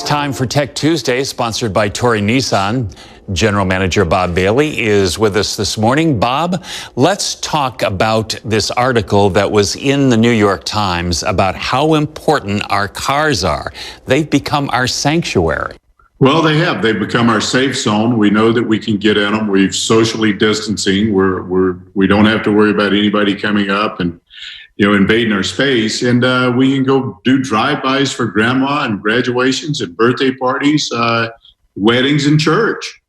time for Tech Tuesday, sponsored by Tory Nissan. General Manager Bob Bailey is with us this morning. Bob, let's talk about this article that was in the New York Times about how important our cars are. They've become our sanctuary. Well, they have. They've become our safe zone. We know that we can get in them. We've socially distancing. We don't have to worry about anybody coming up and invading our space. And we can go do drive-bys for grandma and graduations and birthday parties, weddings and church.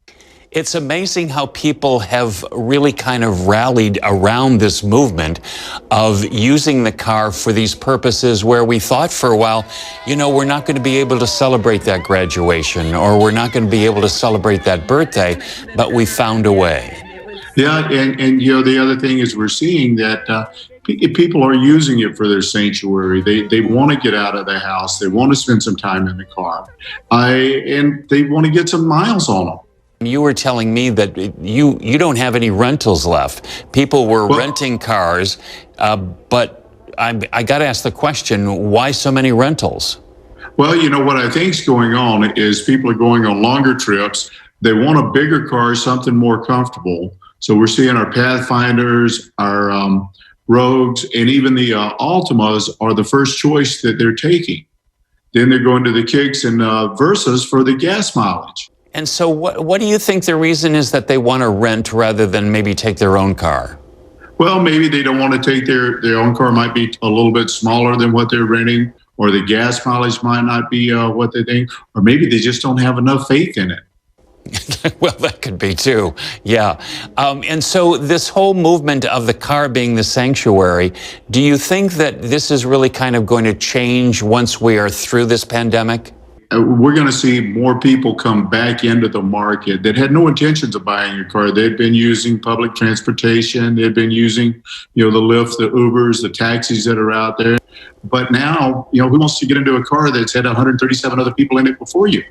It's amazing how people have really kind of rallied around this movement of using the car for these purposes where we thought for a while, we're not going to be able to celebrate that graduation or we're not going to be able to celebrate that birthday, but we found a way. Yeah, and the other thing is we're seeing that people are using it for their sanctuary. They want to get out of the house. They want to spend some time in the car, and they want to get some miles on them. You were telling me that you don't have any rentals left. People were renting cars, but I got to ask the question, why so many rentals? Well, what I think is going on is people are going on longer trips. They want a bigger car, something more comfortable. So we're seeing our Pathfinders, our Rogues, and even the Altimas are the first choice that they're taking. Then they're going to the Kicks and Versas for the gas mileage. And so what do you think the reason is that they want to rent rather than maybe take their own car? Well, maybe they don't want to take their own car. Might be a little bit smaller than what they're renting, or the gas mileage might not be what they think, or maybe they just don't have enough faith in it. Well, that could be too, yeah. And so this whole movement of the car being the sanctuary, do you think that this is really kind of going to change once we are through this pandemic? We're going to see more people come back into the market that had no intentions of buying a car. They've been using public transportation. They've been using, the Lyft, the Ubers, the taxis that are out there. But now, who wants to get into a car that's had 137 other people in it before you?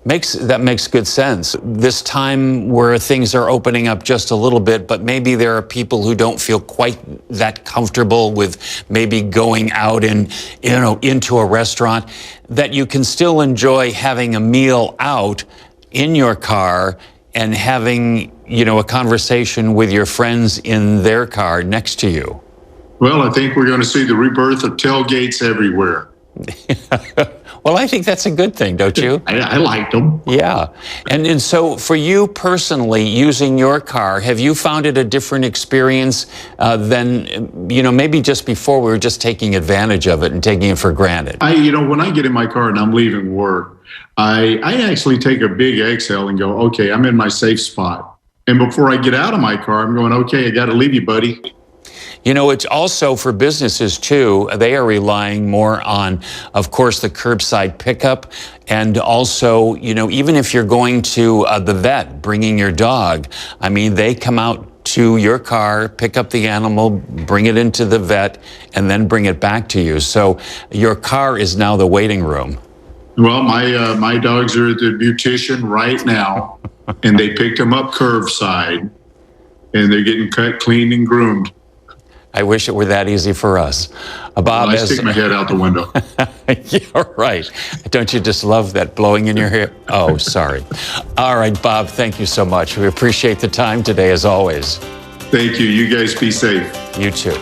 That makes good sense. This time where things are opening up just a little bit, but maybe there are people who don't feel quite that comfortable with maybe going out and, into a restaurant, that you can still enjoy having a meal out in your car and having, a conversation with your friends in their car next to you. Well, I think we're going to see the rebirth of tailgates everywhere. Well, I think that's a good thing, don't you? I like them. Yeah. And so for you personally, using your car, have you found it a different experience than, maybe just before we were just taking advantage of it and taking it for granted? When I get in my car and I'm leaving work, I actually take a big exhale and go, okay, I'm in my safe spot. And before I get out of my car, I'm going, okay, I got to leave you, buddy. It's also for businesses too. They are relying more on, of course, the curbside pickup. And also, even if you're going to the vet, bringing your dog, they come out to your car, pick up the animal, bring it into the vet, and then bring it back to you. So your car is now the waiting room. Well, my dogs are at the beautician right now, and they picked them up curbside, and they're getting cut, cleaned, and groomed. I wish it were that easy for us. Bob, well, I stick my head out the window. Yeah, right. Don't you just love that blowing in your hair? Oh, sorry. All right, Bob, thank you so much. We appreciate the time today, as always. Thank you. You guys be safe. You too.